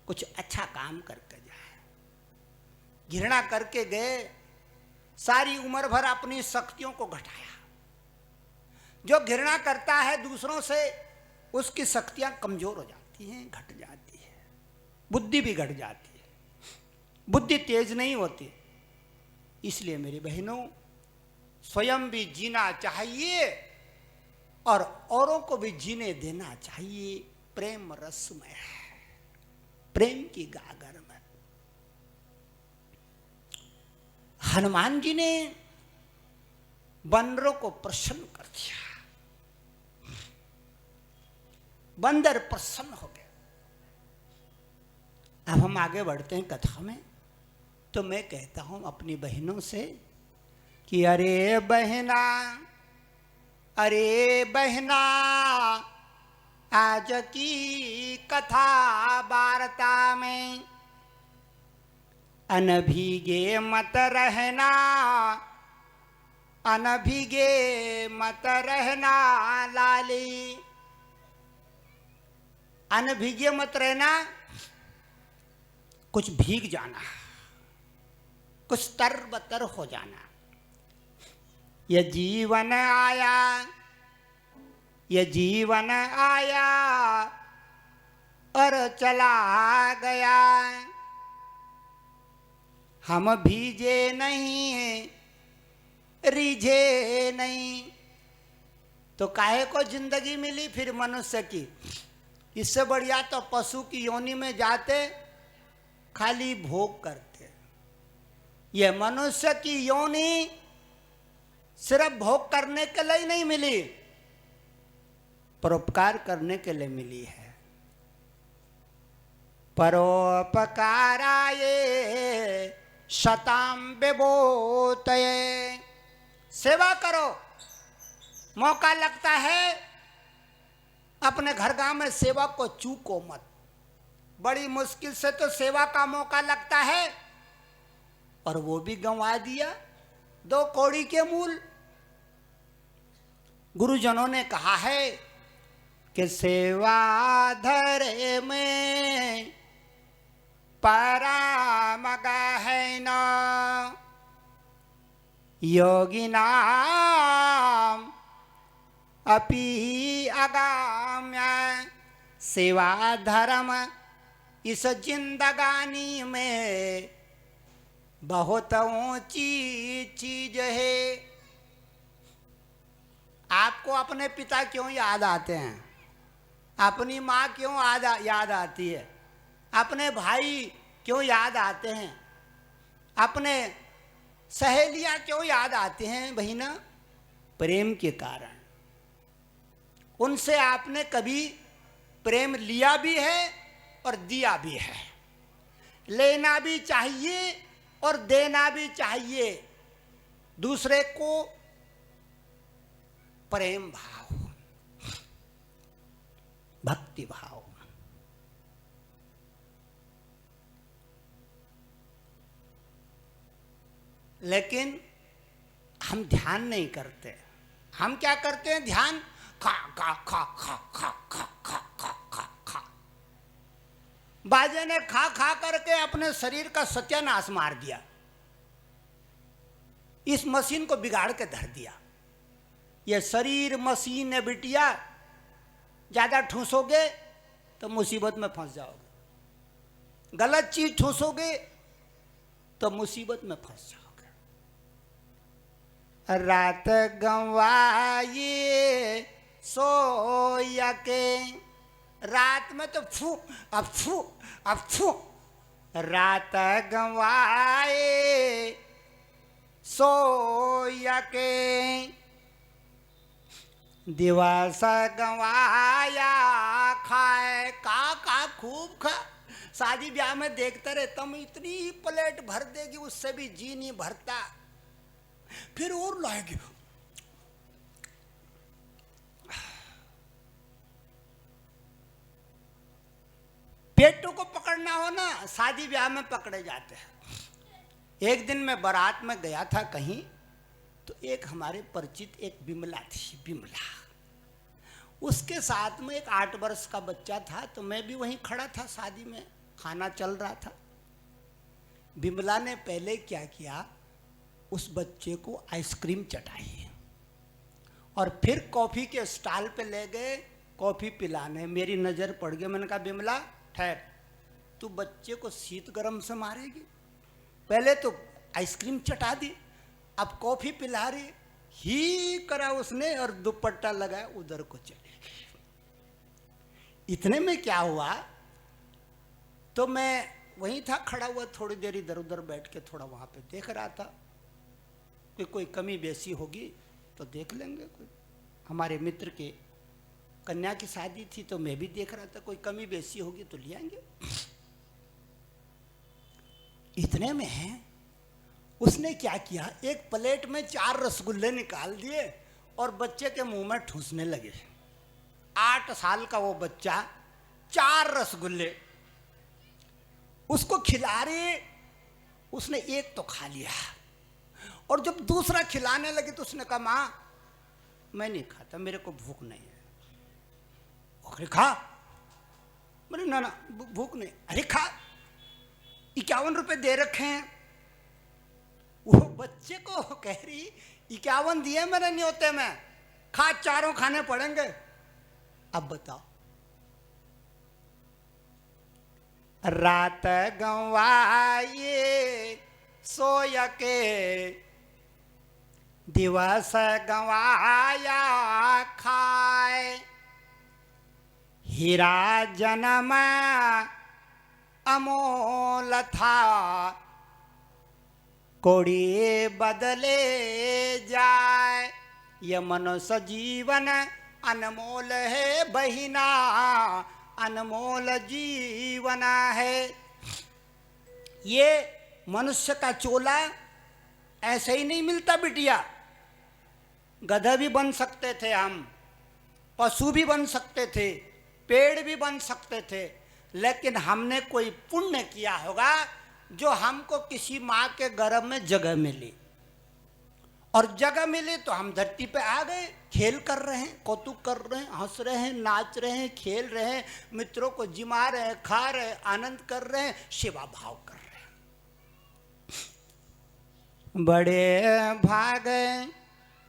कुछ अच्छा काम करके जाए। घृणा करके गए, सारी उम्र भर अपनी शक्तियों को घटाया। जो घृणा करता है दूसरों से, उसकी शक्तियां कमजोर हो जाती हैं, घट जाती है, बुद्धि भी घट जाती है, बुद्धि तेज नहीं होती। इसलिए मेरी बहनों, स्वयं भी जीना चाहिए और औरों को भी जीने देना चाहिए। प्रेम रस में है, प्रेम की गागर में। हनुमान जी ने बंदरों को प्रसन्न कर दिया, बंदर प्रसन्न हो गए। अब हम आगे बढ़ते हैं कथा में। तो मैं कहता हूं अपनी बहनों से कि अरे बहना, अरे बहना, आज की कथा वार्ता में अनभिगे मत रहना, अनभिगे मत रहना लाली। अनभिगे मत रहना, कुछ भीग जाना, कुछ तरबतर हो जाना। यह जीवन आया, यह जीवन आया और चला गया। हम भीजे नहीं, रिझे नहीं। तो काहे को जिंदगी मिली फिर मनुष्य की? इससे बढ़िया तो पशु की योनि में जाते, खाली भोग करते। यह मनुष्य की योनि सिर्फ भोग करने के लिए नहीं मिली, परोपकार करने के लिए मिली है। परोपकाराय शताम विभूतये। सेवा करो, मौका लगता है अपने घर गांव में सेवा को चूको मत। बड़ी मुश्किल से तो सेवा का मौका लगता है और वो भी गंवा दिया, 2 कौड़ी के मूल। गुरुजनों ने कहा है कि सेवा धरे में परामग है न, योगी नाम अपि अगाम्य। सेवा धर्म इस जिंदगानी में बहुत ऊंची चीज है। आपको अपने पिता क्यों याद आते हैं? अपनी माँ क्यों याद आती है? अपने भाई क्यों याद आते हैं? अपने सहेलियां क्यों याद आती हैं बहिना? प्रेम के कारण। उनसे आपने कभी प्रेम लिया भी है और दिया भी है। लेना भी चाहिए और देना भी चाहिए। दूसरे को प्रेम भाव, भक्ति भाव। लेकिन हम ध्यान नहीं करते। हम क्या करते हैं? ध्यान खा खा खा खा खा खा खा खा खा खा। बाजे ने खा खा करके अपने शरीर का सत्यानाश मार दिया, इस मशीन को बिगाड़ के धर दिया। यह शरीर मशीन है बिटिया, ज्यादा ठूसोगे तो मुसीबत में फंस जाओगे, गलत चीज ठूसोगे तो मुसीबत में फंस जाओगे। रात गंवाई सोया के, रात में तो फू अफू अफू। रात गंवाए सोया के, दिवस गंवाया खाए। का खूब खा। शादी ब्याह में देखते रहे, तुम इतनी प्लेट भर देगी उससे भी जी नहीं भरता, फिर और लाएगी। पेटों को पकड़ना हो ना, शादी ब्याह में पकड़े जाते हैं। एक दिन मैं बारात में गया था कहीं, तो एक हमारे परिचित एक बिमला थी, बिमला। उसके साथ में एक 8 वर्ष का बच्चा था, तो मैं भी वहीं खड़ा था शादी में। खाना चल रहा था। बिमला ने पहले क्या किया, उस बच्चे को आइसक्रीम चटाई और फिर कॉफी के स्टॉल पे ले गए कॉफी पिलाने। मेरी नजर पड़ गई, मैंने कहा बिमला ठहर, तू बच्चे को शीत गर्म से मारेगी? पहले तो आइसक्रीम चटा दी, अब कॉफी पिला रही। ही करा उसने और दुपट्टा लगाया, उधर को चले गई। इतने में क्या हुआ, तो मैं वहीं था खड़ा हुआ, थोड़ी देर इधर उधर बैठ के थोड़ा वहां पे देख रहा था कि कोई कमी बेसी होगी तो देख लेंगे। कोई हमारे मित्र के कन्या की शादी थी तो मैं भी देख रहा था, कोई कमी बेसी होगी तो ले आएंगे। इतने में है उसने क्या किया, एक प्लेट में 4 रसगुल्ले निकाल दिए और बच्चे के मुंह में ठूसने लगे। 8 साल का वो बच्चा 4 रसगुल्ले उसको खिला रहे, उसने एक तो खा लिया और जब दूसरा खिलाने लगे तो उसने कहा मां मैं नहीं खाता, मेरे को भूख नहीं है। अरे खा, बोले ना ना भूख नहीं। अरे खा, 51 रुपए दे रखे हैं। वो बच्चे को कह रही 51 दिए मैंने न्योते में, खा, 4 खाने पड़ेंगे। अब बताओ, रात गंवाए सोय के, दिवस गंवाया खाए, हीरा जन्म अमोल था, कोड़ी बदले जाए। ये मनुष्य जीवन अनमोल है बहिना, अनमोल जीवन है। ये मनुष्य का चोला ऐसे ही नहीं मिलता बिटिया। गधा भी बन सकते थे हम, पशु भी बन सकते थे, पेड़ भी बन सकते थे, लेकिन हमने कोई पुण्य किया होगा जो हमको किसी माँ के गर्भ में जगह मिली, और जगह मिली तो हम धरती पे आ गए, खेल कर रहे हैं, कौतुक कर रहे हैं, हंस रहे हैं, नाच रहे हैं, खेल रहे हैं, मित्रों को जिमा रहे हैं, खा रहे हैं, आनंद कर रहे हैं, सेवा भाव कर रहे हैं। बड़े भाग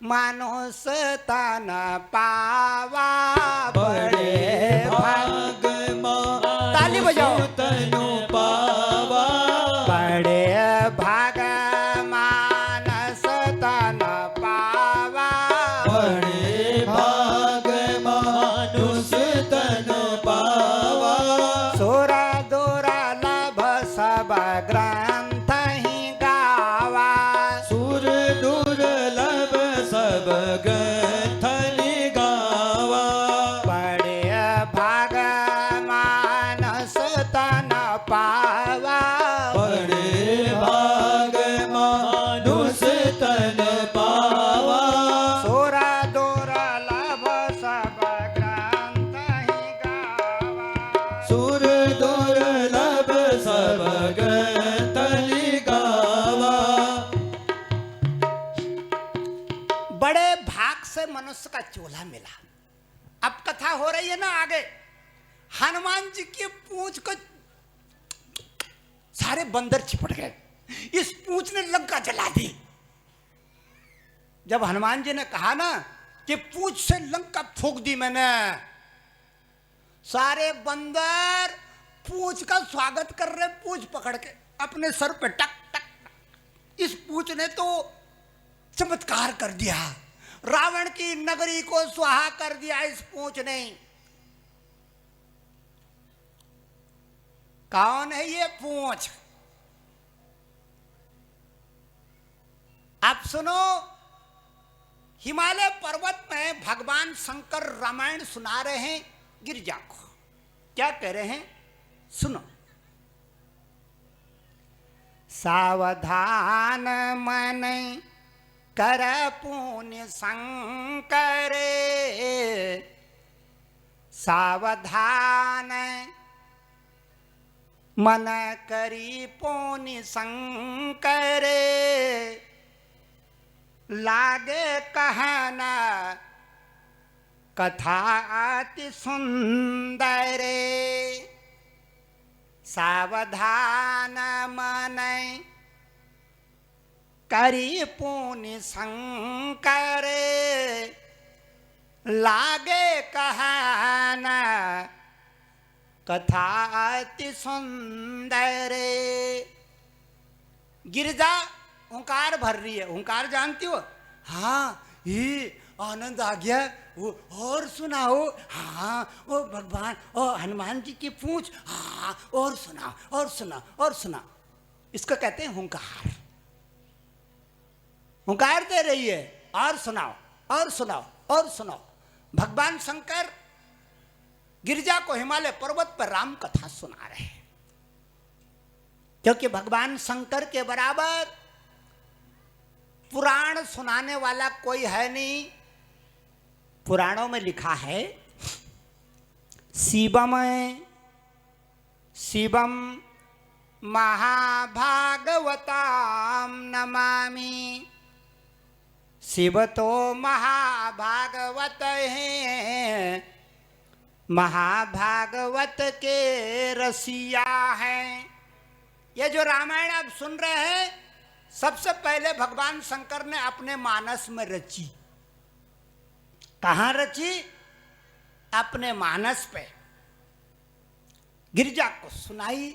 मानो सतान पावा, बड़े भाग ताली बजाओ तनु पावा, बड़े भाग मानस तन पावा, बड़े भाग मानुष तन पावा, सुर दुर्लभ सब ग्रंथ ही गावा, सुर दुर्लभ सब ग्रंथ गावा, बड़े भाग मानस तन पावा, बड़े भाग मानुष तन पावा, सुर दुर्लभ सब ग्रंथ ही गावा। सुर दुर्लभ सब ग्रंथ गावा, बड़े भाग से मनुष्य का चोला मिला। अब कथा हो रही है ना आगे, हनुमान जी की पूंछ को सारे बंदर चिपट गए, इस पूंछ ने लंका जला दी। जब हनुमान जी ने कहा ना कि पूंछ से लंका फूंक दी मैंने, सारे बंदर पूंछ का स्वागत कर रहे, पूंछ पकड़ के अपने सर पे टक टक टक। इस पूंछ ने तो चमत्कार कर दिया, रावण की नगरी को स्वाहा कर दिया इस पूंछ ने। कौन है ये पूंछ? आप सुनो, हिमालय पर्वत में भगवान शंकर रामायण सुना रहे हैं गिरिजा को। क्या कह रहे हैं सुनो। सावधान मन कर पुण्य शंकर, सावधान मन करी पुण्य शंकर, लागे कहना कथा अति सुंदर, सावधान मन करी पुनि शंकर लागे कहना कथा अति सुंदर। गिरिजा ओंकार भर रही है। ओंकार जानती हो? हाँ, ये आनंद आ गया। वो और सुनाओ। हाँ, ओ भगवान, ओ हनुमान जी की पूंछ। हाँ, और सुनाओ, और सुनाओ, और सुनाओ। इसको कहते हैं हुंकार। हुंकार दे रही है, और सुनाओ, और सुनाओ, और सुनाओ। भगवान शंकर गिरिजा को हिमालय पर्वत पर राम कथा सुना रहे हैं, क्योंकि भगवान शंकर के बराबर पुराण सुनाने वाला कोई है नहीं। पुराणों में लिखा है, शिवम शिवम महाभागवताम नमामि। शिव तो महाभागवत हैं, महाभागवत के रसिया हैं। ये जो रामायण आप सुन रहे हैं, सबसे पहले भगवान शंकर ने अपने मानस में रची। कहाँ रची? अपने मानस पे। गिरिजा को सुनाई।